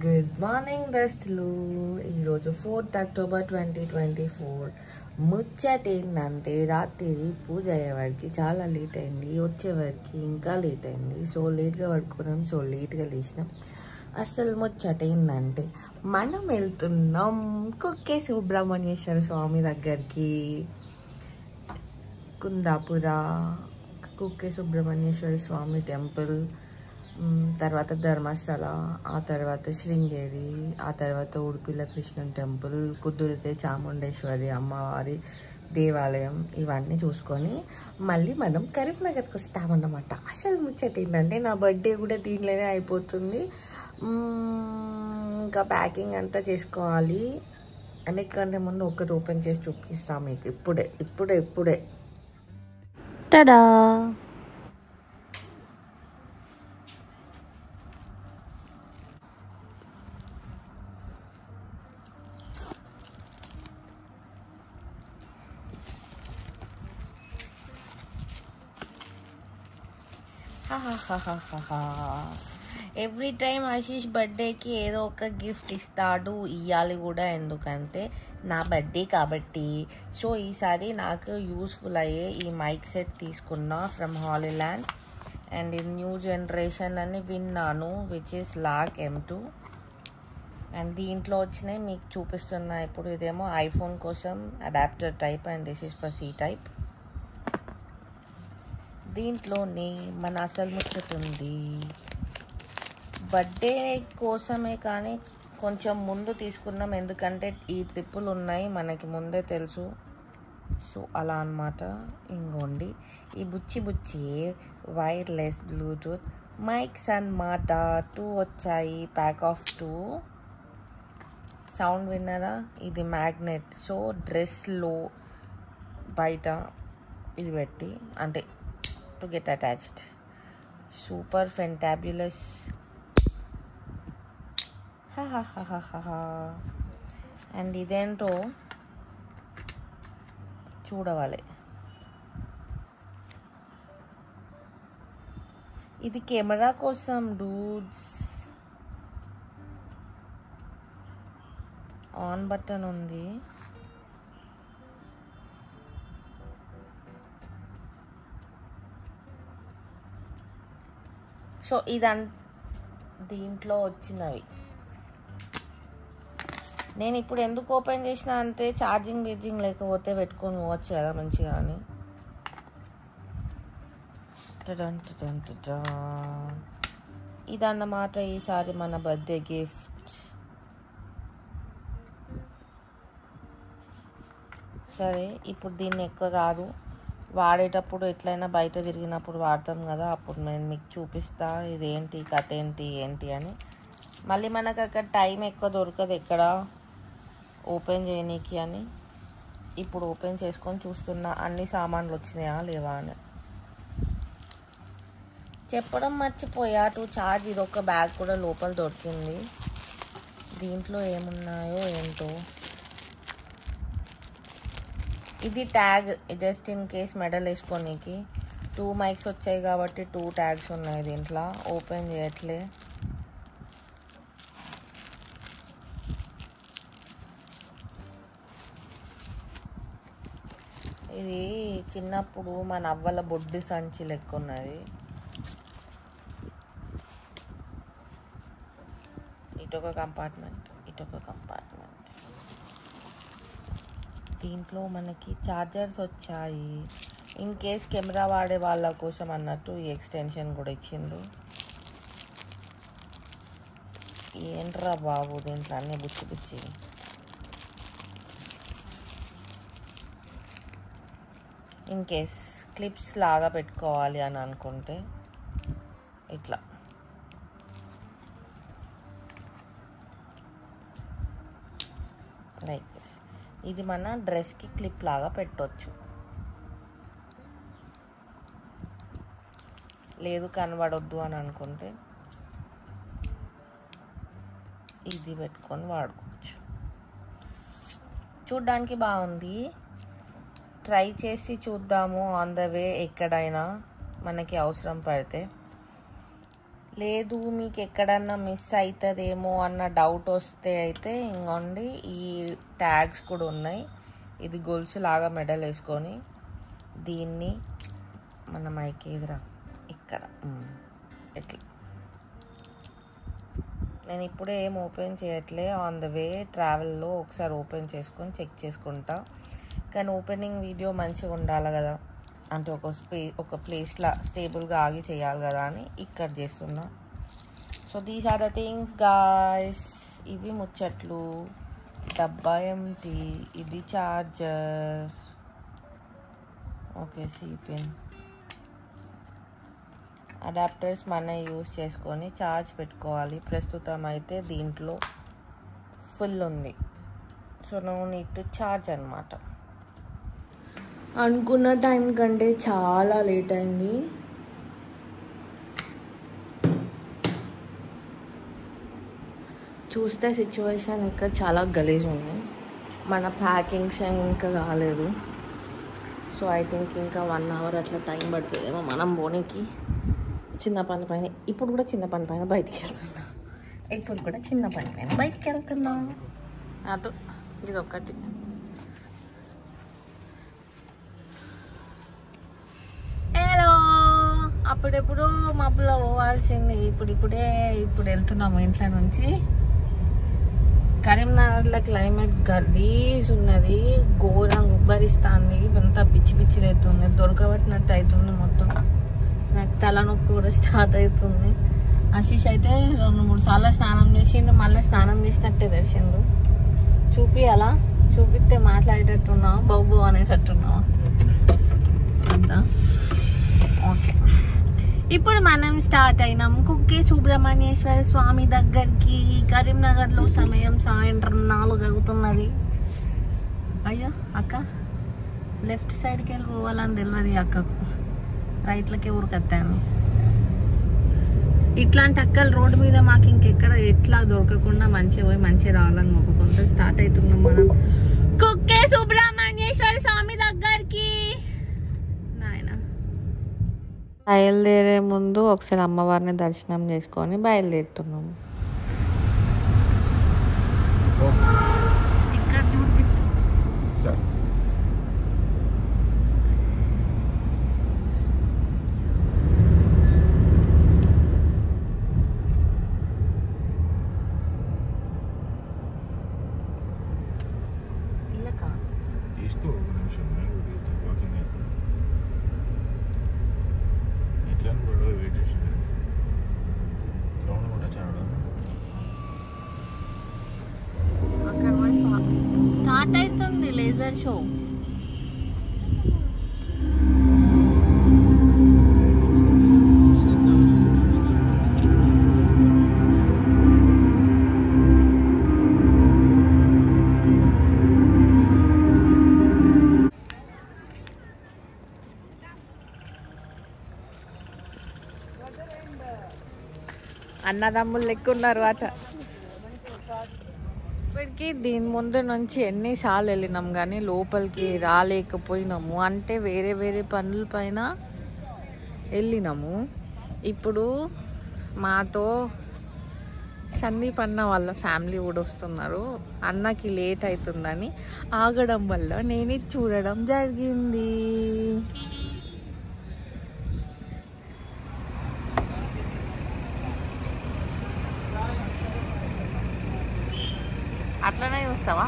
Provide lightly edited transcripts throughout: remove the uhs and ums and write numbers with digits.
Good morning దస్తులు. ఈరోజు 4th October 2024. ముచ్చట ఏంటంటే రాత్రి పూజ అయ్యేవాడికి చాలా లేట్ అయింది, వచ్చేవాడికి ఇంకా లేట్ అయింది. సో లేట్గా పడుకున్నాం, సో లేట్గా లేచినాం. అసలు ముచ్చట ఏంటంటే మనం వెళ్తున్నాం కుక్కే సుబ్రహ్మణ్యేశ్వర స్వామి దగ్గరికి. కుందాపుర కుక్కే సుబ్రహ్మణ్యేశ్వర స్వామి టెంపుల్, తర్వాత ధర్మస్థల, ఆ తర్వాత శృంగేరి, ఆ తర్వాత ఉడిపిల కృష్ణన్ టెంపుల్, కుదురితే చాముండేశ్వరి అమ్మవారి దేవాలయం, ఇవన్నీ చూసుకొని మళ్ళీ మనం కరీంనగర్కి వస్తామన్నమాట. అసలు ముచ్చట ఏంటంటే నా బర్త్డే కూడా దీనిలోనే అయిపోతుంది. ఇంకా ప్యాకింగ్ అంతా చేసుకోవాలి. అన్నిటికంటే ముందు ఒకటి ఓపెన్ చేసి చూపిస్తాను మీకు ఇప్పుడే. టడా! ఎవ్రీ టైం ఆశీష్ బర్త్డేకి ఏదో ఒక గిఫ్ట్ ఇస్తాడు, ఇవ్వాలి కూడా. ఎందుకంటే నా బర్త్డే కాబట్టి. సో ఈసారి నాకు యూస్ఫుల్ అయ్యే ఈ మైక్ సెట్ తీసుకున్నా ఫ్రమ్ హాలీల్యాండ్. అండ్ ఇది న్యూ జనరేషన్ అని విన్నాను, which is lock M2. And దీంట్లో వచ్చినాయి మీకు చూపిస్తున్నా ఇప్పుడు. ఇదేమో ఐఫోన్ కోసం adapter type and this is for C type. దీంట్లోనే మన అసలు ముచ్చట ఉంది. బర్త్డే కోసమే కానీ కొంచెం ముందు తీసుకున్నాం, ఎందుకంటే ఈ ట్రిప్పులు ఉన్నాయి మనకి ముందే తెలుసు. సో అలా అన్నమాట. ఇంకోండి ఈ బుచ్చి వైర్లెస్ బ్లూటూత్ మైక్స్ అన్నమాట. 2 వచ్చాయి, ప్యాక్ ఆఫ్ 2. సౌండ్ విన్నారా? ఇది మ్యాగ్నెట్. సో డ్రెస్లో బయట ఇది పెట్టి, అంటే to get attached. Super fantabulous. And ఇదేంటో చూడవాలి. ఇది కెమెరా కోసం డూడ్స్. ఆన్ బటన్ ఉంది. సో దీంట్లో వచ్చినవి నేను ఇప్పుడు ఎందుకు ఓపెన్ చేసిన అంటే ఛార్జింగ్ లేకపోతే పెట్టుకొని పోవచ్చు కదా మంచిగా అని. ఇదన్నమాట ఈసారి మన బర్త్డే గిఫ్ట్. సరే, ఇప్పుడు దీన్ని ఎక్కువ కాదు, వాడేటప్పుడు ఎట్లయినా బయట తిరిగినప్పుడు వాడతాం కదా, అప్పుడు నేను మీకు చూపిస్తా ఇదేంటి కథ ఏంటి అని. మళ్ళీ మనకు అక్కడ టైం ఎక్కువ దొరకదు ఎక్కడ ఓపెన్ చేయనీకి అని. ఇప్పుడు ఓపెన్ చేసుకొని చూస్తున్నా అన్ని సామాన్లు వచ్చినాయా లేవా అని. చెప్పడం మర్చిపోయా, 2 చార్జ్ ఇదొక బ్యాగ్ కూడా లోపల దొరికింది. దీంట్లో ఏమున్నాయో ఏంటో. ఇది tag, just in case medal వేసుకోనికి. 2 మైక్స్ వచ్చాయి కాబట్టి 2 ట్యాగ్స్ ఉన్నాయి దీంట్లో. ఓపెన్ చేయట్లే. ఇది చిన్నప్పుడు మా నవ్వల బొడ్డు సంచి లెక్క ఉన్నది. ఇటొక కంపార్ట్మెంట్. దీంట్లో మనకి ఛార్జర్స్ వచ్చాయి, ఇన్ కేస్ కెమెరా వాడే వాళ్ళ కోసం అన్నట్టు. ఈ ఎక్స్టెన్షన్ కూడా ఇచ్చిండ్రు. ఏంట్రా బాబు దీంట్లో అన్నీ బుచ్చి. ఇన్ కేస్ క్లిప్స్ లాగా పెట్టుకోవాలి అని అనుకుంటే ఇట్లా. Like this. ఇది మన డ్రెస్కి క్లిప్ లాగా పెట్టవచ్చు. లేదు కనబడొద్దు అని అనుకుంటే ఇది పెట్టుకొని వాడుకోవచ్చు. చూడ్డానికి బాగుంది. ట్రై చేసి చూద్దాము ఆన్ ద వే ఎక్కడైనా మనకి అవసరం పడితే. లేదు మీకు ఎక్కడన్నా మిస్ అవుతుందేమో అన్న డౌట్ వస్తే అయితే ఇంకోండి ఈ ట్యాగ్స్ కూడా ఉన్నాయి. ఇది గొలుసు లాగా మెడల్ వేసుకొని దీన్ని మన మైక్ ఎదురా ఇక్కడ ఇట్లా. నేను ఇప్పుడే ఏం ఓపెన్ చేయట్లే, ఆన్ ద వే ట్రావెల్లో ఒకసారి ఓపెన్ చేసుకొని చెక్ చేసుకుంటా. కానీ ఓపెనింగ్ వీడియో మంచిగా ఉండాలి కదా, అంటే ఒక ప్లేస్లో స్టేబుల్గా ఆగి చేయాలి కదా అని ఇక్కడ చేస్తున్నా. So these are the things guys. ఇవి ముచ్చట్లు. డబ్బా ఎంటీ, ఇది చార్జర్, ఓకే సిపిన్, అడాప్టర్స్ మనం యూజ్ చేసుకొని ఛార్జ్ పెట్టుకోవాలి. ప్రస్తుతం అయితే దీంట్లో ఫుల్ ఉంది, so no need to charge అనమాట. అనుకున్న టైం కంటే చాలా లేట్ అయింది. చూస్తే సిచ్యువేషన్ ఇక్కడ చాలా గలీజ్ ఉంది. మన ప్యాకింగ్స్ ఇంకా కాలేదు. సో ఐ థింక్ ఇంకా 1 hour అట్లా టైం పడుతుందేమో మనం పోనీకి. చిన్న పని పైన ఇప్పుడు కూడా చిన్న పని పైన బయటికి వెళ్తున్నా. అదు ఇది ఒకటి. హలో, అప్పుడెప్పుడు మబ్బులో పోవాల్సింది, ఇప్పుడు వెళ్తున్నాము ఇంట్లో నుంచి. కరీంనగర్లో క్లైమేట్ గలీజ్ ఉన్నది, ఘోరంగా ఉబ్బరిస్తుంది, అంతా పిచ్చి అవుతుంది, దొరకబట్టినట్టు అవుతుంది మొత్తం. నాకు తలనొప్పి కూడా స్టార్ట్ అవుతుంది. ఆశీష్ అయితే 2-3 సార్లు స్నానం చేసిండు, మళ్ళీ స్నానం చేసినట్టే తెరిచిండు. చూపియాలా? చూపిస్తే మాట్లాడేటట్టున్నావా, బాబు అనేటట్టున్నావా అంతా? ఓకే, ఇప్పుడు మనం స్టార్ట్ అయినాం కుక్కే సుబ్రహ్మణ్యేశ్వర స్వామి దగ్గరికి. కరీంనగర్లో సమయం సాయంత్రం 4 అవుతున్నది. అయ్యో అక్క, లెఫ్ట్ సైడ్కి వెళ్ళి పోవాలని తెలియదు అక్కకు, రైట్లకే ఊరికొత్తాను. ఇట్లాంటి అక్కలు రోడ్డు మీద మాకు ఇంకెక్కడ ఎట్లా దొరకకుండా మంచిగా పోయి మంచిగా రావాలని మొక్కుకుంటే స్టార్ట్ అవుతున్నాం మనం కుక్కే సుబ్రహ్మణ్యేశ్వర స్వామి దగ్గరికి. బయలుదేరే ముందు ఒకసారి అమ్మవారిని దర్శనం చేసుకొని బయలుదేరుతున్నాము. ఇక్కడ చూపిస్తు స్టార్ట్ అవుతుంది లేజర్ షో. అన్నదమ్ములు లెక్క ఉన్నారు అట. ఇప్పటికి దీని ముందు నుంచి ఎన్నిసార్లు వెళ్ళినాం కానీ లోపలికి రాలేకపోయినాము. అంటే వేరే పనుల పైన వెళ్ళినాము. ఇప్పుడు మాతో సందీప్ అన్న వాళ్ళ ఫ్యామిలీ కూడా వస్తున్నారు. అన్నకి లేట్ అవుతుందని ఆగడం వల్ల నేను ఇది చూడడం జరిగింది. అట్లనే చూస్తావా?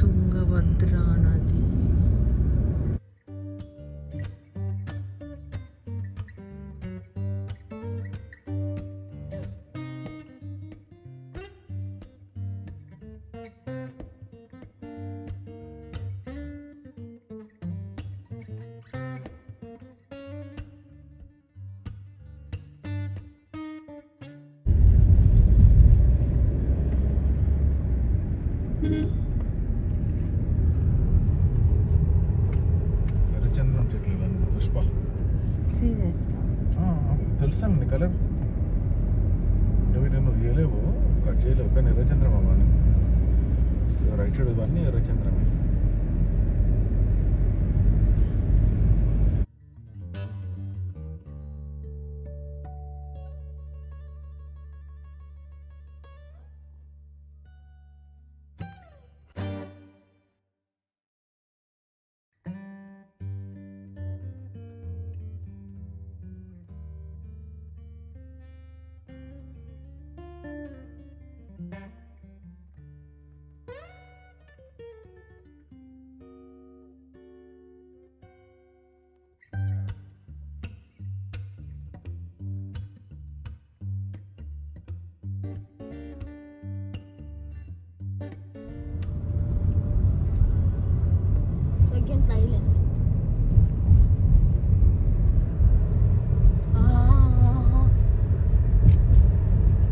తుంగభద్రా నది. ఎర్రచందనం చెట్లు ఇవన్నీ పుష్ప. సీరియస్ తెలుసండి కలర్ అంటే వీటిని నువ్వు వేయలేవు, కట్ చేయలేవు, కానీ ఎర్రచంద్రం అవన్నీ రైట్ సైడ్ ఇవన్నీ ఎర్రచంద్రమే.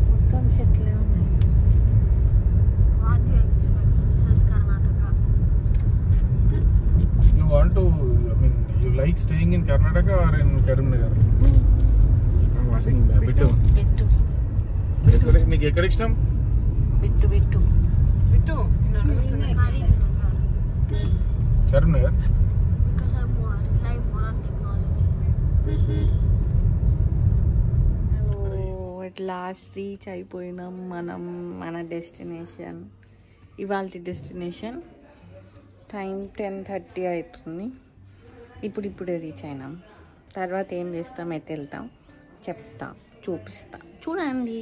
మొత్తం చెట్లే ఉన్నాయి. You want to, I mean, you like staying in Karnataka or in Karimnagar? I'm asking Bittu. నీకు ఎక్కడ ఇష్టం? Bittu Bittu Bittu Karimnagar. At last reach అయిపోయినాం మనం మన డెస్టినేషన్. ఇవాళ డెస్టినేషన్ టైం 10:30 అవుతుంది. ఇప్పుడే రీచ్ అయినాం. తర్వాత ఏం చేస్తాం, ఎటు వెళ్తాం చెప్తా, చూపిస్తా, చూడండి.